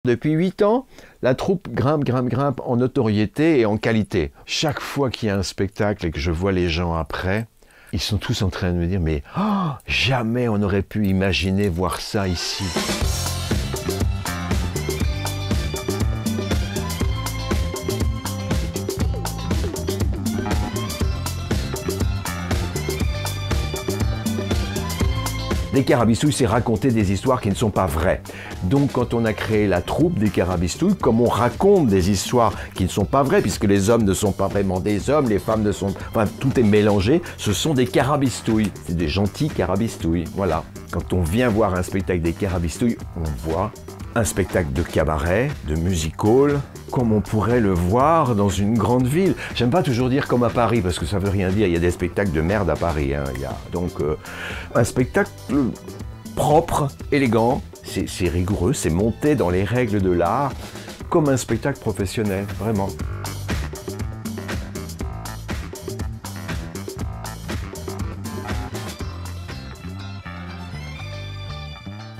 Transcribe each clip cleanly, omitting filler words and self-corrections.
Depuis 8 ans, la troupe grimpe en notoriété et en qualité. Chaque fois qu'il y a un spectacle et que je vois les gens après, ils sont tous en train de me dire « mais oh, jamais on aurait pu imaginer voir ça ici ». Des Carabistouilles, c'est raconter des histoires qui ne sont pas vraies. Donc quand on a créé la troupe des Carabistouilles, comme on raconte des histoires qui ne sont pas vraies, puisque les hommes ne sont pas vraiment des hommes, les femmes ne sont... Enfin, tout est mélangé, ce sont des Carabistouilles. C'est des gentils Carabistouilles, voilà. Quand on vient voir un spectacle des Carabistouilles, on voit un spectacle de cabaret, de music-hall, comme on pourrait le voir dans une grande ville. J'aime pas toujours dire comme à Paris, parce que ça veut rien dire. Il y a des spectacles de merde à Paris. Hein. Il y a donc un spectacle propre, élégant, c'est rigoureux, c'est monté dans les règles de l'art, comme un spectacle professionnel, vraiment.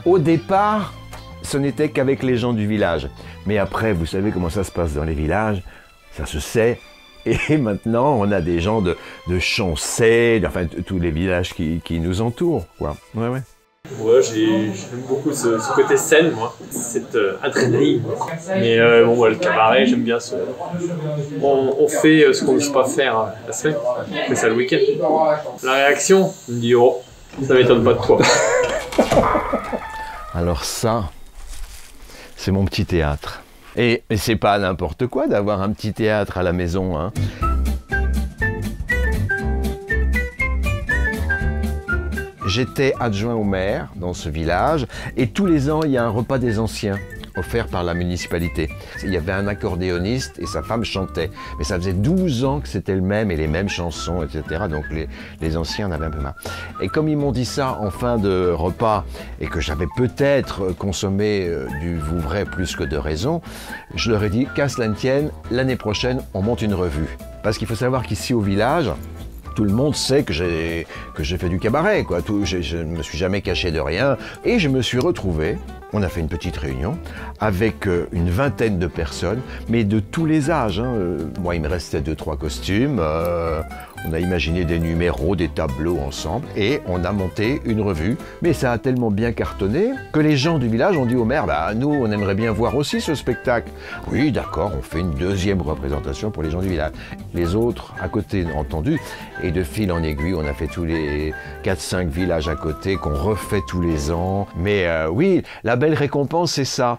Au départ, ce n'était qu'avec les gens du village. Mais après, vous savez comment ça se passe dans les villages, ça se sait. Et maintenant, on a des gens de Chancey, enfin tous les villages qui nous entourent, quoi. Ouais, ouais. Ouais, j'aime beaucoup ce côté scène, moi, cette adrénaline. Mais bon, ouais, le cabaret, j'aime bien ce... On fait ce qu'on ne sait pas faire la semaine, on fait ça le week-end. La réaction, on me dit, oh, ça m'étonne pas de toi. Alors ça, c'est mon petit théâtre. Et c'est pas n'importe quoi d'avoir un petit théâtre à la maison, hein. J'étais adjoint au maire dans ce village et tous les ans, il y a un repas des anciens offert par la municipalité. Il y avait un accordéoniste et sa femme chantait. Mais ça faisait 12 ans que c'était le même et les mêmes chansons, etc. Donc les anciens en avaient un peu marre. Et comme ils m'ont dit ça en fin de repas et que j'avais peut-être consommé du Vouvray plus que de raison, je leur ai dit qu'à cela ne tienne, l'année prochaine, on monte une revue. Parce qu'il faut savoir qu'ici au village, tout le monde sait que j'ai fait du cabaret, quoi. Je ne me suis jamais caché de rien. Et je me suis retrouvé, on a fait une petite réunion, avec une vingtaine de personnes, mais de tous les âges. Hein. Moi, il me restait 2-3 costumes. On a imaginé des numéros, des tableaux ensemble, et on a monté une revue. Mais ça a tellement bien cartonné que les gens du village ont dit au maire, bah, nous, on aimerait bien voir aussi ce spectacle. Oui, d'accord, on fait une deuxième représentation pour les gens du village. Les autres, à côté, ont entendu. Et de fil en aiguille, on a fait tous les 4-5 villages à côté qu'on refait tous les ans. Mais oui, la belle récompense, c'est ça.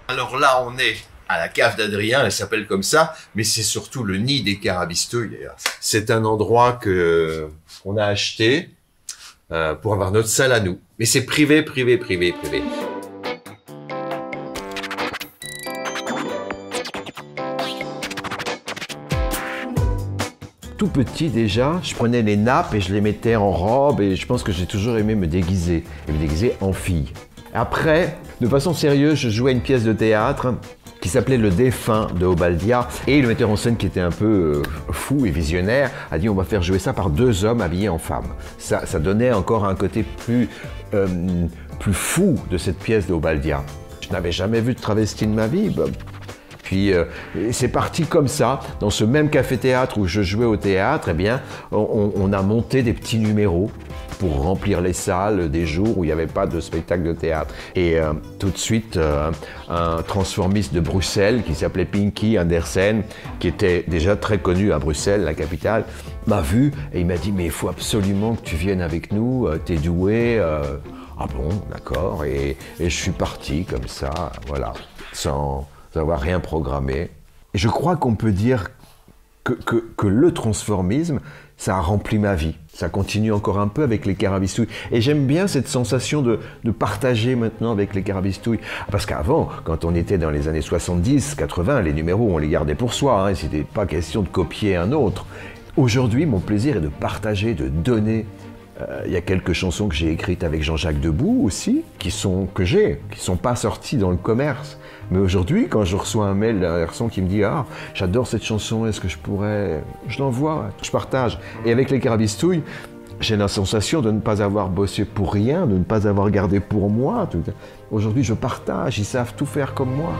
Alors là, on est à la cave d'Adrien, elle s'appelle comme ça, mais c'est surtout le nid des Carabistouilles. C'est un endroit qu'on a acheté pour avoir notre salle à nous. Mais c'est privé. Tout petit déjà, je prenais les nappes et je les mettais en robe et je pense que j'ai toujours aimé me déguiser, et me déguiser en fille. Après, de façon sérieuse, je jouais une pièce de théâtre qui s'appelait Le Défunt de Obadiah. Et le metteur en scène, qui était un peu fou et visionnaire, a dit on va faire jouer ça par 2 hommes habillés en femmes. Ça donnait encore un côté plus fou de cette pièce de Obadiah. Je n'avais jamais vu de travesti de ma vie. Puis c'est parti comme ça, dans ce même café-théâtre où je jouais au théâtre, eh bien, on a monté des petits numéros pour remplir les salles des jours où il n'y avait pas de spectacle de théâtre. Et tout de suite, un transformiste de Bruxelles qui s'appelait Pinky Andersen, qui était déjà très connu à Bruxelles, la capitale, m'a vu et il m'a dit « mais il faut absolument que tu viennes avec nous, t'es doué ». Ah bon, d'accord. Et je suis parti comme ça, voilà, sans avoir rien programmé. Et je crois qu'on peut dire que le transformisme, ça a rempli ma vie. Ça continue encore un peu avec les Carabistouilles. Et j'aime bien cette sensation de partager maintenant avec les Carabistouilles. Parce qu'avant, quand on était dans les années 70, 80, les numéros, on les gardait pour soi. Hein, c'était pas question de copier un autre. Aujourd'hui, mon plaisir est de partager, de donner. Il y a quelques chansons que j'ai écrites avec Jean-Jacques Debout aussi, qui sont pas sorties dans le commerce. Mais aujourd'hui, quand je reçois un mail d'un garçon qui me dit « Ah, j'adore cette chanson, est-ce que je pourrais… » Je l'envoie, je partage. Et avec les Carabistouilles, J'ai la sensation de ne pas avoir bossé pour rien, de ne pas avoir gardé pour moi. Aujourd'hui, je partage, ils savent tout faire comme moi.